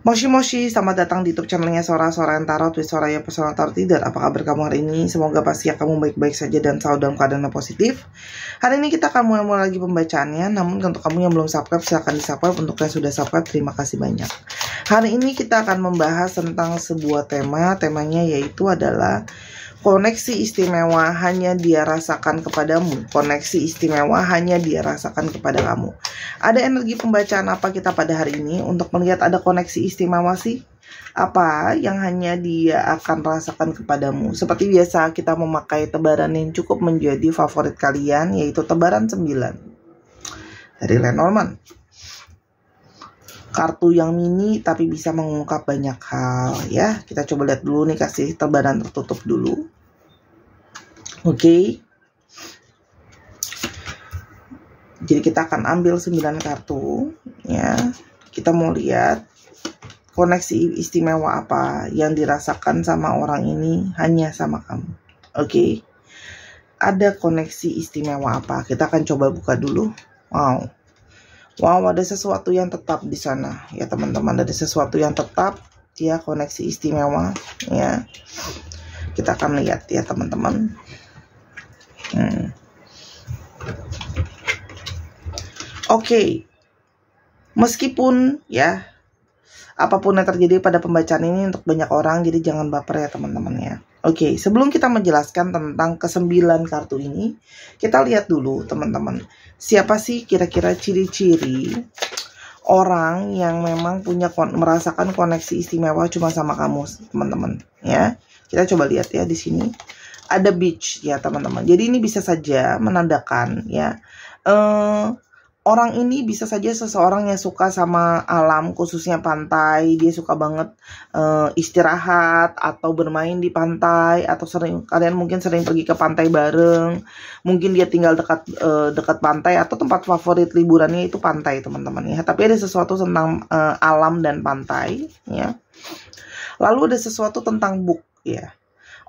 Moshi Moshi, selamat datang di YouTube channelnya Sora Tarot with Soraya Personal Tarot Reader. Apa kabar kamu hari ini? Semoga pasti kamu baik-baik saja dan selalu dalam keadaan yang positif. Hari ini kita akan mulai lagi pembacaannya. Namun untuk kamu yang belum subscribe, silahkan di-subscribe. Untuk yang sudah subscribe, terima kasih banyak. Hari ini kita akan membahas tentang sebuah tema. Temanya yaitu adalah koneksi istimewa hanya dia rasakan kepadamu. Koneksi istimewa hanya dia rasakan kepada kamu. Ada energi pembacaan apa kita pada hari ini untuk melihat ada koneksi istimewa sih? Apa yang hanya dia akan rasakan kepadamu? Seperti biasa kita memakai tebaran yang cukup menjadi favorit kalian, yaitu tebaran 9 dari Lenormand. Kartu yang mini tapi bisa mengungkap banyak hal ya. Kita coba lihat dulu nih, kasih tebaran tertutup dulu. Oke. Jadi kita akan ambil 9 kartu ya. Kita mau lihat koneksi istimewa apa yang dirasakan sama orang ini hanya sama kamu. Oke. Ada koneksi istimewa apa? Kita akan coba buka dulu. Wow, ada sesuatu yang tetap di sana ya teman-teman. Ada sesuatu yang tetap ya, koneksi istimewa ya. Kita akan lihat ya teman-teman. Oke. Meskipun ya apapun yang terjadi pada pembacaan ini untuk banyak orang, jadi jangan baper ya teman-teman ya. Oke, sebelum kita menjelaskan tentang ke-9 kartu ini, kita lihat dulu teman-teman. Siapa sih kira-kira ciri-ciri orang yang memang merasakan koneksi istimewa cuma sama kamu, teman-teman ya. Kita coba lihat ya di sini. Ada beach ya teman-teman. Jadi ini bisa saja menandakan ya. Orang ini bisa saja seseorang yang suka sama alam, khususnya pantai. Dia suka banget istirahat atau bermain di pantai, atau kalian mungkin sering pergi ke pantai bareng. Mungkin dia tinggal dekat pantai, atau tempat favorit liburannya itu pantai teman-teman ya. Tapi ada sesuatu tentang alam dan pantai ya. Lalu ada sesuatu tentang book ya.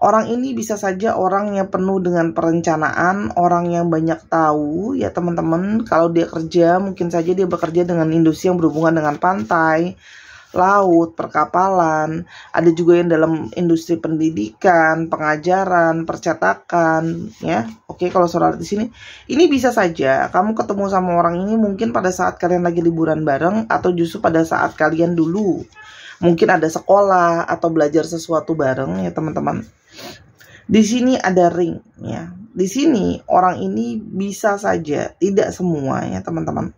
Orang ini bisa saja orang yang penuh dengan perencanaan, orang yang banyak tahu ya teman-teman. Kalau dia kerja, mungkin saja dia bekerja dengan industri yang berhubungan dengan pantai, laut, perkapalan. Ada juga yang dalam industri pendidikan, pengajaran, percetakan ya. Oke, kalau saudara di sini, ini bisa saja kamu ketemu sama orang ini mungkin pada saat kalian lagi liburan bareng, atau justru pada saat kalian dulu mungkin ada sekolah atau belajar sesuatu bareng ya teman-teman. Di sini ada ring ya. Di sini orang ini bisa saja, tidak semua ya teman-teman.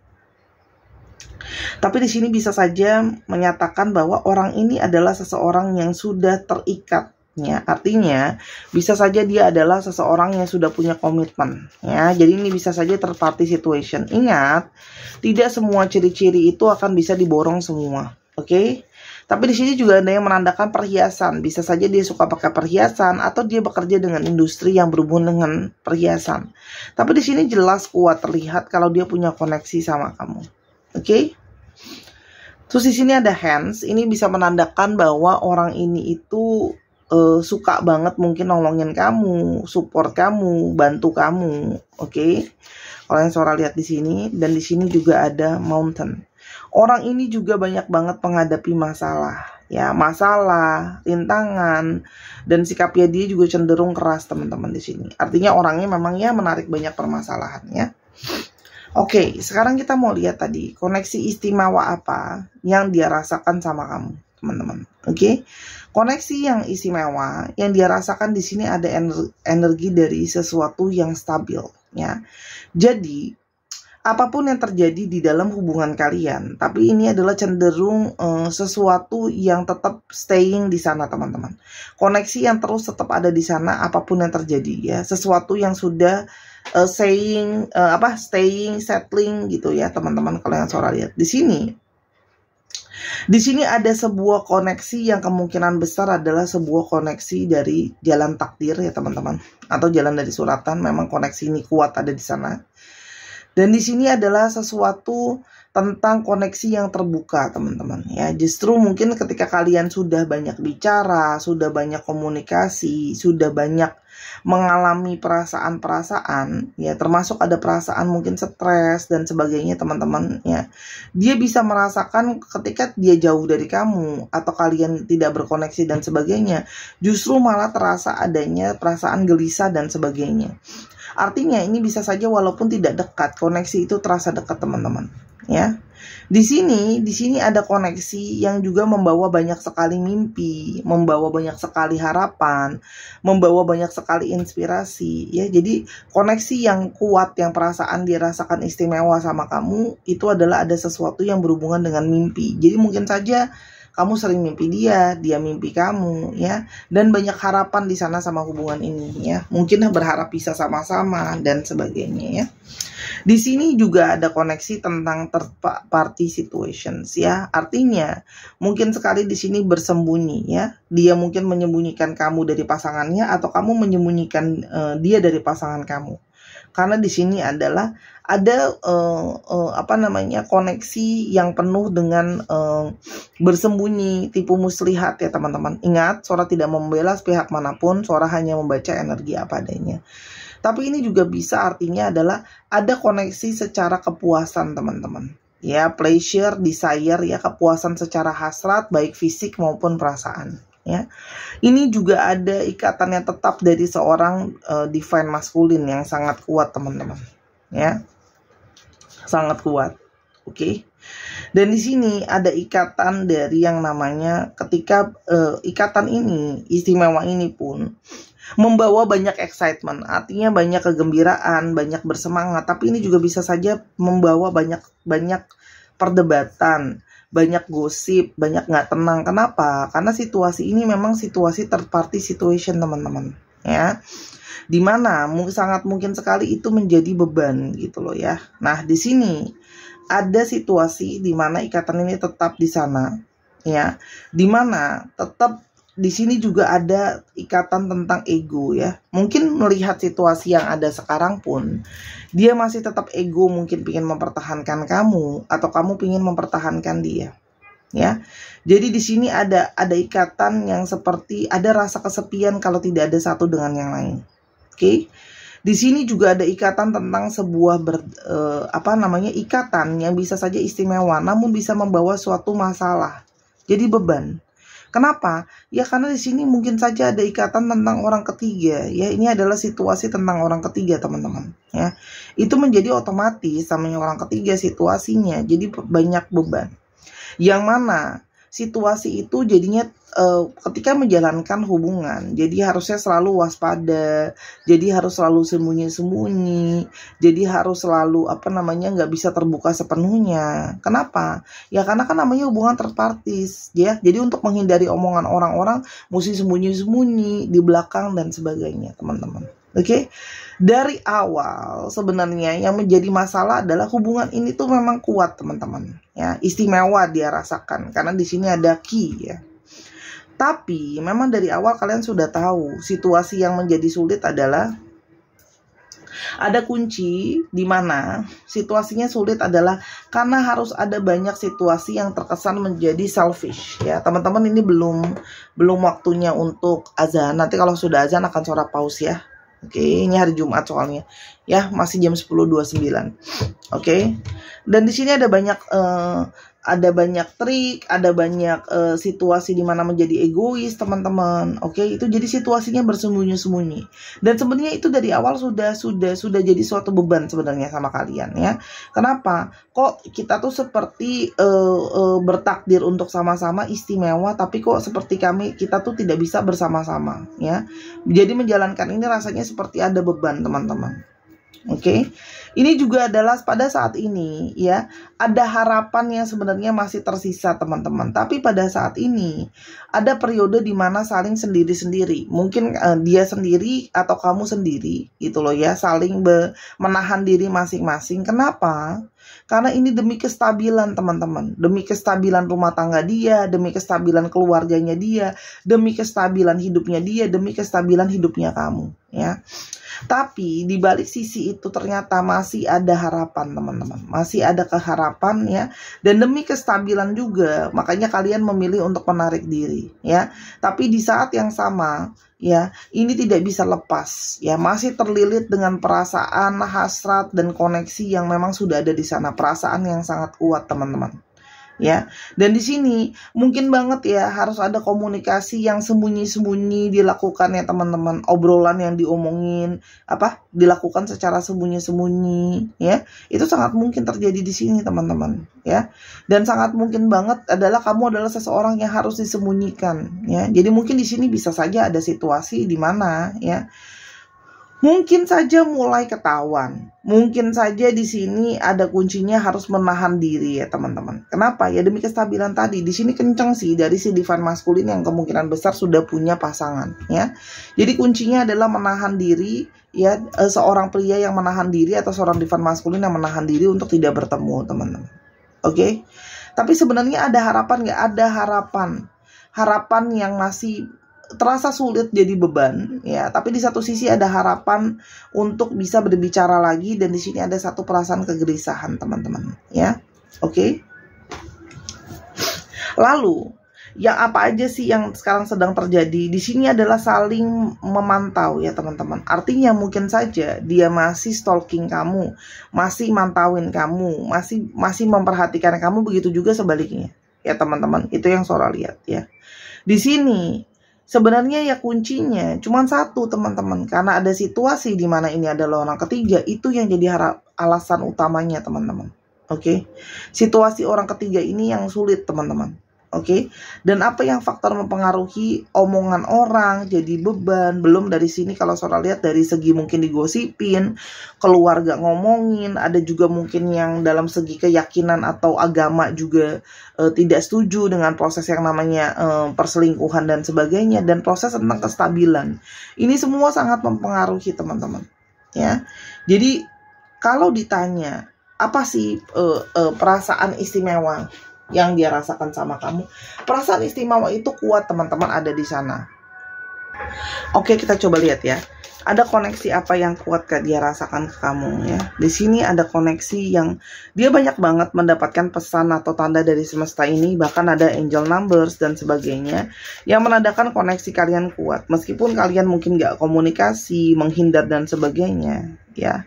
Tapi di sini bisa saja menyatakan bahwa orang ini adalah seseorang yang sudah terikat ya. Artinya bisa saja dia adalah seseorang yang sudah punya komitmen ya. Jadi ini bisa saja third party situation. Ingat, tidak semua ciri-ciri itu akan bisa diborong semua. Oke? Tapi di sini juga ada yang menandakan perhiasan. Bisa saja dia suka pakai perhiasan, atau dia bekerja dengan industri yang berhubungan dengan perhiasan. Tapi di sini jelas kuat terlihat kalau dia punya koneksi sama kamu. Oke? Terus di sini ada hands. Ini bisa menandakan bahwa orang ini itu suka banget mungkin nolongin kamu, support kamu, bantu kamu. Oke? Kalau yang Sora lihat di sini, dan di sini juga ada mountain. Orang ini juga banyak banget menghadapi masalah ya, masalah, rintangan, dan sikapnya dia juga cenderung keras teman-teman di sini. Artinya orangnya memang ya menarik banyak permasalahan ya. Oke, sekarang kita mau lihat tadi koneksi istimewa apa yang dia rasakan sama kamu, teman-teman. Oke. Koneksi yang istimewa yang dia rasakan di sini ada energi dari sesuatu yang stabil ya. Jadi apapun yang terjadi di dalam hubungan kalian, tapi ini adalah cenderung sesuatu yang tetap staying di sana teman-teman. Koneksi yang terus tetap ada di sana apapun yang terjadi ya. Sesuatu yang sudah staying, settling gitu ya teman-teman. Kalau yang Sora lihat di sini. Di sini ada sebuah koneksi yang kemungkinan besar adalah sebuah koneksi dari jalan takdir ya teman-teman, atau jalan dari suratan. Memang koneksi ini kuat ada di sana. Dan di sini adalah sesuatu tentang koneksi yang terbuka, teman-teman. Ya, justru mungkin ketika kalian sudah banyak bicara, sudah banyak komunikasi, sudah banyak mengalami perasaan-perasaan, ya termasuk ada perasaan mungkin stres dan sebagainya, teman-teman, ya. Dia bisa merasakan ketika dia jauh dari kamu atau kalian tidak berkoneksi dan sebagainya, justru malah terasa adanya perasaan gelisah dan sebagainya. Artinya ini bisa saja walaupun tidak dekat, koneksi itu terasa dekat, teman-teman. Ya, di sini ada koneksi yang juga membawa banyak sekali mimpi, membawa banyak sekali harapan, membawa banyak sekali inspirasi. Ya, jadi koneksi yang kuat, yang perasaan dia rasakan istimewa sama kamu, itu adalah ada sesuatu yang berhubungan dengan mimpi. Jadi mungkin saja kamu sering mimpi dia mimpi kamu, ya, dan banyak harapan di sana sama hubungan ini, ya. Mungkin berharap bisa sama-sama dan sebagainya, ya. Di sini juga ada koneksi tentang third party situations, ya. Artinya mungkin sekali di sini bersembunyi, ya. Dia mungkin menyembunyikan kamu dari pasangannya atau kamu menyembunyikan dia dari pasangan kamu. Karena di sini adalah ada koneksi yang penuh dengan bersembunyi, tipu muslihat, ya teman-teman. Ingat, Sora tidak membela pihak manapun, Sora hanya membaca energi apa adanya. Tapi ini juga bisa artinya adalah ada koneksi secara kepuasan, teman-teman. Ya, pleasure, desire, ya, kepuasan secara hasrat baik fisik maupun perasaan. Ya, ini juga ada ikatan yang tetap dari seorang divine maskulin yang sangat kuat, teman-teman. Ya, sangat kuat. Oke. Dan di sini ada ikatan dari yang namanya ketika ikatan ini, istimewa ini pun membawa banyak excitement, artinya banyak kegembiraan, banyak bersemangat. Tapi ini juga bisa saja membawa banyak perdebatan, banyak gosip, banyak nggak tenang. Kenapa? Karena situasi ini memang situasi third party situation, teman-teman, ya, dimana sangat mungkin sekali itu menjadi beban gitu loh, ya. Nah, di sini ada situasi dimana ikatan ini tetap di sana, ya, dimana tetap di sini juga ada ikatan tentang ego, ya. Mungkin melihat situasi yang ada sekarang pun, dia masih tetap ego, mungkin ingin mempertahankan kamu atau kamu ingin mempertahankan dia, ya. Jadi di sini ada ikatan yang seperti ada rasa kesepian kalau tidak ada satu dengan yang lain. Oke. Di sini juga ada ikatan tentang sebuah ikatan yang bisa saja istimewa namun bisa membawa suatu masalah. Jadi beban. Kenapa? Ya karena di sini mungkin saja ada ikatan tentang orang ketiga. Ya, ini adalah situasi tentang orang ketiga, teman-teman. Ya, itu menjadi otomatis namanya orang ketiga situasinya. Jadi banyak beban. Yang mana situasi itu jadinya ketika menjalankan hubungan, jadi harusnya selalu waspada, jadi harus selalu sembunyi-sembunyi, jadi harus selalu nggak bisa terbuka sepenuhnya. Kenapa? Ya karena kan namanya hubungan terpartis, ya. Jadi untuk menghindari omongan orang-orang, mesti sembunyi-sembunyi di belakang dan sebagainya, teman-teman. Oke, dari awal sebenarnya yang menjadi masalah adalah hubungan ini tuh memang kuat, teman-teman. Ya, istimewa dia rasakan karena di sini ada key, ya. Tapi memang dari awal kalian sudah tahu situasi yang menjadi sulit adalah ada kunci di mana situasinya sulit adalah karena harus ada banyak situasi yang terkesan menjadi selfish, ya. Teman-teman, ini belum waktunya untuk azan. Nanti kalau sudah azan akan Sora pause, ya. Oke, ini hari Jumat soalnya, ya, masih jam 10.29. Oke. Dan di sini ada banyak trik, ada banyak situasi di mana menjadi egois, teman-teman. Oke, itu jadi situasinya bersembunyi-sembunyi. Dan sebenarnya itu dari awal sudah jadi suatu beban sebenarnya sama kalian, ya. Kenapa? Kok kita tuh seperti bertakdir untuk sama-sama istimewa, tapi kok seperti kita tuh tidak bisa bersama-sama, ya. Jadi menjalankan ini rasanya seperti ada beban, teman-teman. Oke. Ini juga adalah pada saat ini, ya, ada harapan yang sebenarnya masih tersisa, teman-teman. Tapi pada saat ini ada periode di mana saling sendiri-sendiri. Mungkin dia sendiri atau kamu sendiri, gitu loh, ya, saling menahan diri masing-masing. Kenapa? Karena ini demi kestabilan, teman-teman. Demi kestabilan rumah tangga dia, demi kestabilan keluarganya dia, demi kestabilan hidupnya dia, demi kestabilan hidupnya kamu, ya. Tapi di balik sisi itu ternyata masih ada harapan teman-teman, masih ada keharapan ya. Dan demi kestabilan juga, makanya kalian memilih untuk menarik diri ya. Tapi di saat yang sama ya, ini tidak bisa lepas ya, masih terlilit dengan perasaan, hasrat dan koneksi yang memang sudah ada di sana, perasaan yang sangat kuat teman-teman. Ya, dan di sini mungkin banget ya harus ada komunikasi yang sembunyi-sembunyi dilakukan ya teman-teman, obrolan yang diomongin dilakukan secara sembunyi-sembunyi ya, itu sangat mungkin terjadi di sini teman-teman ya. Dan sangat mungkin banget adalah kamu adalah seseorang yang harus disembunyikan ya. Jadi mungkin di sini bisa saja ada situasi di mana ya, mungkin saja mulai ketahuan. Mungkin saja di sini ada kuncinya harus menahan diri ya teman-teman. Kenapa? Ya demi kestabilan tadi. Di sini kenceng sih dari si divine maskulin yang kemungkinan besar sudah punya pasangan ya. Jadi kuncinya adalah menahan diri ya, seorang pria yang menahan diri atau seorang divine maskulin yang menahan diri untuk tidak bertemu teman-teman. Oke? Tapi sebenarnya ada harapan nggak? Ada harapan. Harapan yang masih terasa sulit jadi beban ya, tapi di satu sisi ada harapan untuk bisa berbicara lagi, dan di sini ada satu perasaan kegelisahan teman-teman ya. Oke. Lalu yang apa aja sih yang sekarang sedang terjadi di sini adalah saling memantau ya teman-teman. Artinya mungkin saja dia masih stalking kamu, masih mantauin kamu, masih memperhatikan kamu, begitu juga sebaliknya ya teman-teman. Itu yang Sora lihat ya. Di sini sebenarnya ya kuncinya cuma satu teman-teman, karena ada situasi di mana ini adalah orang ketiga, itu yang jadi alasan utamanya teman-teman. Oke. Situasi orang ketiga ini yang sulit teman-teman. Oke. Dan apa yang faktor mempengaruhi? Omongan orang jadi beban. Belum dari sini kalau Sora lihat dari segi mungkin digosipin, keluarga ngomongin, ada juga mungkin yang dalam segi keyakinan atau agama juga tidak setuju dengan proses yang namanya perselingkuhan dan sebagainya, dan proses tentang kestabilan. Ini semua sangat mempengaruhi teman-teman ya. Jadi kalau ditanya apa sih perasaan istimewa yang dia rasakan sama kamu, perasaan istimewa itu kuat teman-teman, ada di sana. Oke, kita coba lihat ya. Ada koneksi apa yang kuat dia rasakan ke kamu ya. Di sini ada koneksi yang dia banyak banget mendapatkan pesan atau tanda dari semesta ini, bahkan ada angel numbers dan sebagainya yang menandakan koneksi kalian kuat. Meskipun kalian mungkin gak komunikasi, menghindar dan sebagainya ya.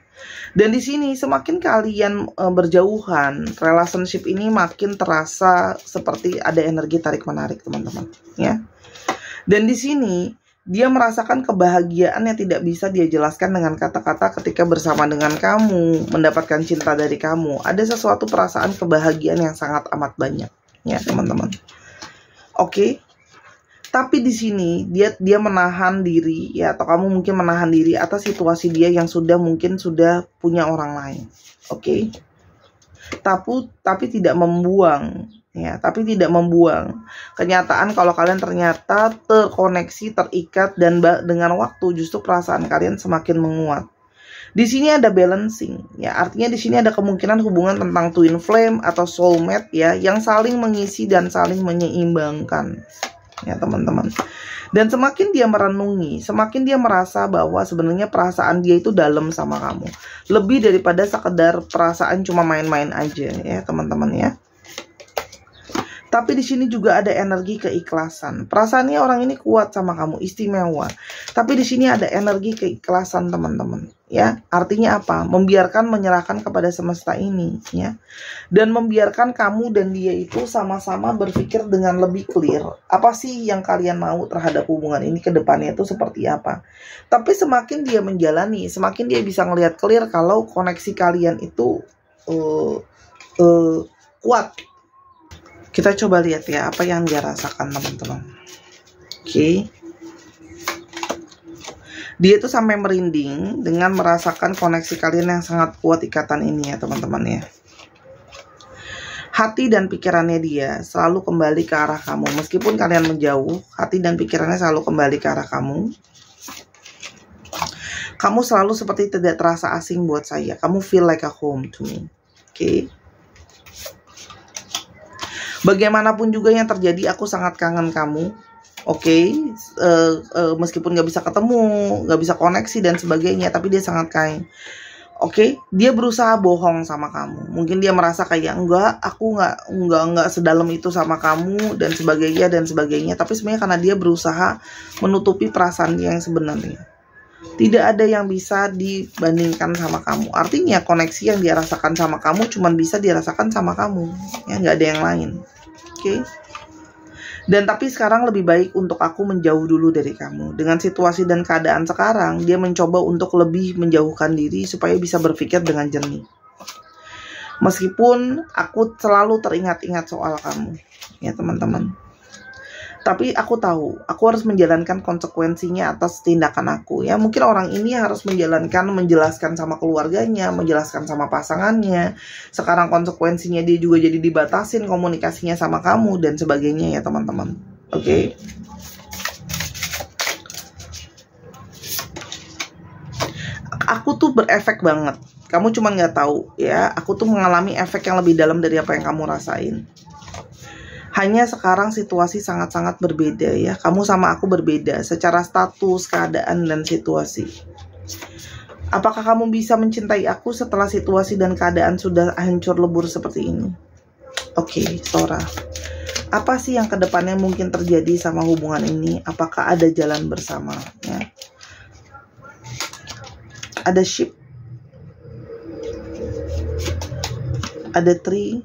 Dan di sini semakin kalian berjauhan, relationship ini makin terasa seperti ada energi tarik menarik teman-teman ya. Dan di sini dia merasakan kebahagiaan yang tidak bisa dia jelaskan dengan kata-kata ketika bersama dengan kamu, mendapatkan cinta dari kamu. Ada sesuatu perasaan kebahagiaan yang sangat amat banyak ya teman-teman. Oke. Tapi di sini dia menahan diri ya, atau kamu mungkin menahan diri atas situasi dia yang mungkin sudah punya orang lain. Oke. Tapi tidak membuang ya, tapi tidak membuang kenyataan kalau kalian ternyata terkoneksi, terikat, dan dengan waktu justru perasaan kalian semakin menguat. Di sini ada balancing ya, artinya di sini ada kemungkinan hubungan tentang twin flame atau soulmate ya, yang saling mengisi dan saling menyeimbangkan ya teman-teman. Dan semakin dia merenungi, semakin dia merasa bahwa sebenarnya perasaan dia itu dalam sama kamu, lebih daripada sekedar perasaan cuma main-main aja ya teman-teman ya. Tapi di sini juga ada energi keikhlasan. Perasaannya orang ini kuat sama kamu, istimewa. Tapi di sini ada energi keikhlasan teman-teman, ya. Artinya apa? Membiarkan, menyerahkan kepada semesta ini, ya. Dan membiarkan kamu dan dia itu sama-sama berpikir dengan lebih clear. Apa sih yang kalian mau terhadap hubungan ini ke depannya itu seperti apa? Tapi semakin dia menjalani, semakin dia bisa ngelihat clear kalau koneksi kalian itu kuat. Kita coba lihat ya apa yang dia rasakan teman-teman. Oke. Dia tuh sampai merinding dengan merasakan koneksi kalian yang sangat kuat, ikatan ini ya teman-teman ya. Hati dan pikirannya dia selalu kembali ke arah kamu. Meskipun kalian menjauh, hati dan pikirannya selalu kembali ke arah kamu. Kamu selalu seperti tidak terasa asing buat saya. Kamu feel like a home to me. Oke. Bagaimanapun juga yang terjadi, aku sangat kangen kamu. Oke, meskipun nggak bisa ketemu, nggak bisa koneksi dan sebagainya, tapi dia sangat kind. Oke, dia berusaha bohong sama kamu. Mungkin dia merasa kayak enggak, aku nggak sedalam itu sama kamu dan sebagainya. Tapi sebenarnya karena dia berusaha menutupi perasaan dia yang sebenarnya. Tidak ada yang bisa dibandingkan sama kamu. Artinya koneksi yang dia rasakan sama kamu cuma bisa dirasakan sama kamu, ya nggak ada yang lain. Oke. Dan tapi sekarang lebih baik untuk aku menjauh dulu dari kamu. Dengan situasi dan keadaan sekarang, dia mencoba untuk lebih menjauhkan diri supaya bisa berpikir dengan jernih. Meskipun aku selalu teringat-ingat soal kamu, ya teman-teman. Tapi aku tahu, aku harus menjalankan konsekuensinya atas tindakan aku. Ya, mungkin orang ini harus menjelaskan sama keluarganya, menjelaskan sama pasangannya. Sekarang konsekuensinya dia juga jadi dibatasin komunikasinya sama kamu dan sebagainya ya teman-teman. Oke. Aku tuh berefek banget. Kamu cuma nggak tahu ya. Aku tuh mengalami efek yang lebih dalam dari apa yang kamu rasain. Hanya sekarang situasi sangat-sangat berbeda ya. Kamu sama aku berbeda secara status, keadaan, dan situasi. Apakah kamu bisa mencintai aku setelah situasi dan keadaan sudah hancur lebur seperti ini? Oke, Sora. Apa sih yang kedepannya mungkin terjadi sama hubungan ini? Apakah ada jalan bersama? Ya. Ada ship. Ada tree.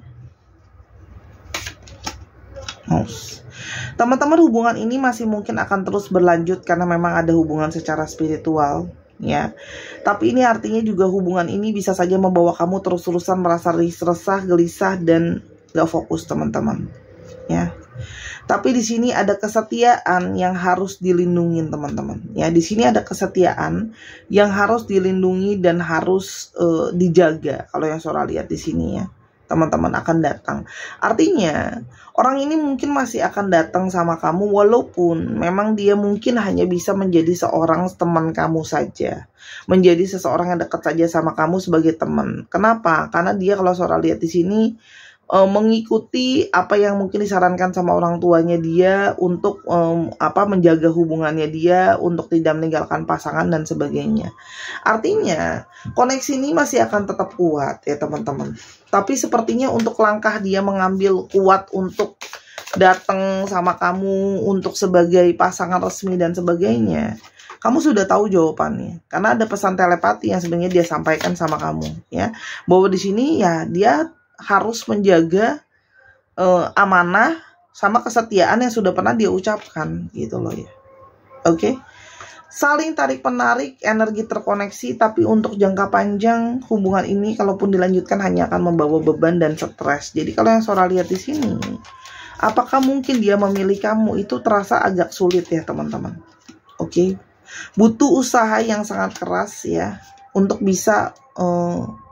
Teman-teman, hubungan ini masih mungkin akan terus berlanjut karena memang ada hubungan secara spiritual ya. Tapi ini artinya juga hubungan ini bisa saja membawa kamu terus-terusan merasa resah, gelisah, dan gak fokus teman-teman ya. Tapi di sini ada kesetiaan yang harus dilindungi teman-teman ya. Di sini ada kesetiaan yang harus dilindungi dan harus dijaga. Kalau yang Sora lihat di sini ya, teman-teman akan datang. Artinya orang ini mungkin masih akan datang sama kamu walaupun memang dia mungkin hanya bisa menjadi seorang teman kamu saja. Menjadi seseorang yang dekat saja sama kamu sebagai teman. Kenapa? Karena dia kalau Sora lihat di sini mengikuti apa yang mungkin disarankan sama orang tuanya dia untuk menjaga hubungannya dia, untuk tidak meninggalkan pasangan dan sebagainya. Artinya koneksi ini masih akan tetap kuat ya teman-teman. Tapi sepertinya untuk langkah dia mengambil kuat untuk datang sama kamu untuk sebagai pasangan resmi dan sebagainya, kamu sudah tahu jawabannya. Karena ada pesan telepati yang sebenarnya dia sampaikan sama kamu ya, bahwa di sini ya dia harus menjaga amanah sama kesetiaan yang sudah pernah dia ucapkan gitu loh ya. Oke. Saling tarik-menarik, energi terkoneksi, tapi untuk jangka panjang hubungan ini kalaupun dilanjutkan hanya akan membawa beban dan stres. Jadi kalau yang Sora lihat di sini, apakah mungkin dia memilih kamu, itu terasa agak sulit ya teman-teman. Oke. Butuh usaha yang sangat keras ya untuk bisa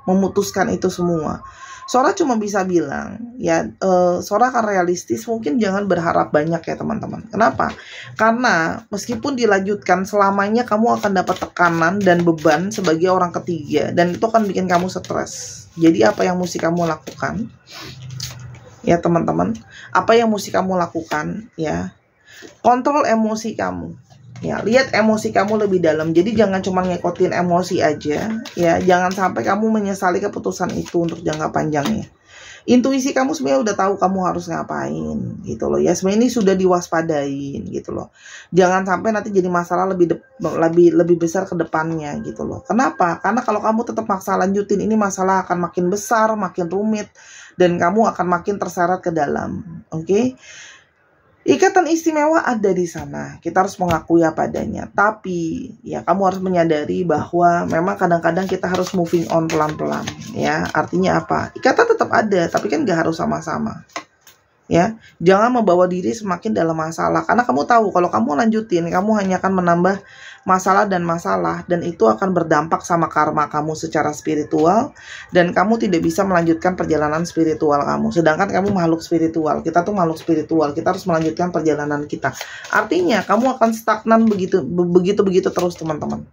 memutuskan itu semua. Sora cuma bisa bilang ya, Sora akan realistis, mungkin jangan berharap banyak ya teman-teman. Kenapa? Karena meskipun dilanjutkan selamanya kamu akan dapat tekanan dan beban sebagai orang ketiga, dan itu akan bikin kamu stres. Jadi apa yang mesti kamu lakukan ya teman-teman? Apa yang mesti kamu lakukan ya? Kontrol emosi kamu. Ya, lihat emosi kamu lebih dalam. Jadi jangan cuma ngikutin emosi aja ya. Jangan sampai kamu menyesali keputusan itu untuk jangka panjangnya. Intuisi kamu sebenarnya udah tahu kamu harus ngapain gitu loh ya. Sebenarnya ini sudah diwaspadain gitu loh. Jangan sampai nanti jadi masalah lebih besar ke depannya gitu loh. Kenapa? Karena kalau kamu tetap maksa lanjutin, ini masalah akan makin besar, makin rumit, dan kamu akan makin terseret ke dalam. Oke? Ikatan istimewa ada di sana. Kita harus mengakui apa adanya. Tapi ya kamu harus menyadari bahwa memang kadang-kadang kita harus moving on pelan-pelan ya. Artinya apa? Ikatan tetap ada, tapi kan gak harus sama-sama. Ya, jangan membawa diri semakin dalam masalah, karena kamu tahu kalau kamu lanjutin, kamu hanya akan menambah masalah, dan itu akan berdampak sama karma kamu secara spiritual, dan kamu tidak bisa melanjutkan perjalanan spiritual kamu. Sedangkan kamu makhluk spiritual, kita tuh makhluk spiritual, kita harus melanjutkan perjalanan kita. Artinya kamu akan stagnan begitu terus teman-teman.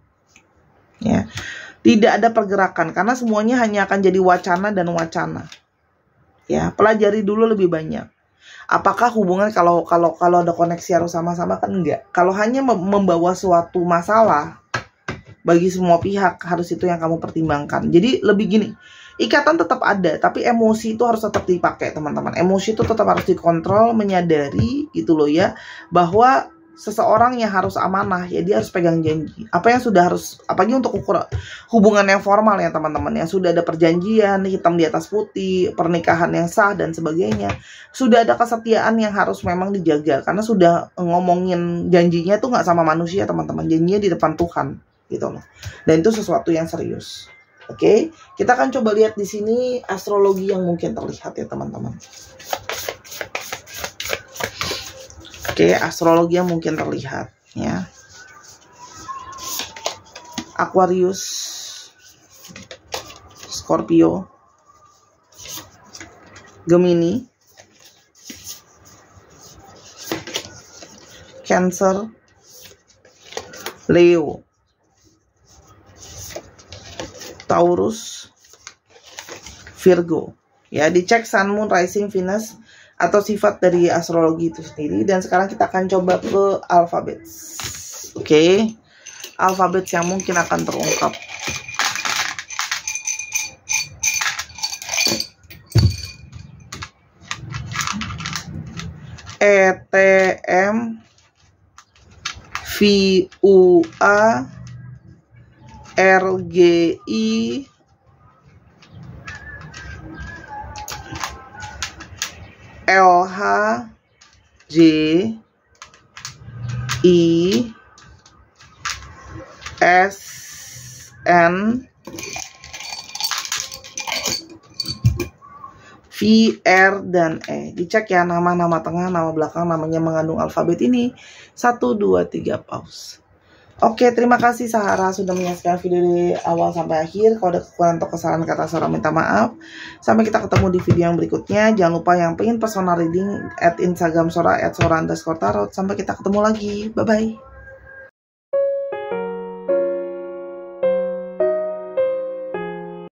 Ya, tidak ada pergerakan karena semuanya hanya akan jadi wacana dan wacana. Ya, pelajari dulu lebih banyak. Apakah hubungan kalau ada koneksi harus sama-sama, kan enggak. Kalau hanya membawa suatu masalah bagi semua pihak, harus itu yang kamu pertimbangkan. Jadi lebih gini, ikatan tetap ada, tapi emosi itu harus tetap dipakai, teman-teman. Emosi itu tetap harus dikontrol, menyadari gitu loh ya, bahwa seseorang yang harus amanah ya, dia harus pegang janji. Apa yang sudah harus, apalagi untuk hubungan yang formal ya teman-teman, yang sudah ada perjanjian hitam di atas putih, pernikahan yang sah dan sebagainya, sudah ada kesetiaan yang harus memang dijaga, karena sudah ngomongin janjinya tuh nggak sama manusia, teman-teman, janjinya di depan Tuhan gitu loh. Dan itu sesuatu yang serius. Oke, kita akan coba lihat di sini astrologi yang mungkin terlihat ya teman-teman. Oke, astrologi yang mungkin terlihat ya. Aquarius, Scorpio, Gemini, Cancer, Leo, Taurus, Virgo. Ya, dicek Sun, Moon, Rising, Venus atau sifat dari astrologi itu sendiri. Dan sekarang kita akan coba ke alfabet. Oke, alfabet yang mungkin akan terungkap. E, T, M, V, U, A, R, G, I, L, H, J, I, S, N, V, R, dan E. Dicek ya nama-nama tengah, nama belakang, namanya mengandung alfabet ini. 1, 2, 3, pause. Oke, terima kasih Sahara sudah menyaksikan video dari awal sampai akhir. Kalau ada kekurangan atau kesalahan kata Sahara minta maaf. Sampai kita ketemu di video yang berikutnya. Jangan lupa yang pengen personal reading, @Instagram Sora @Sora_tarot. Sampai kita ketemu lagi. Bye-bye.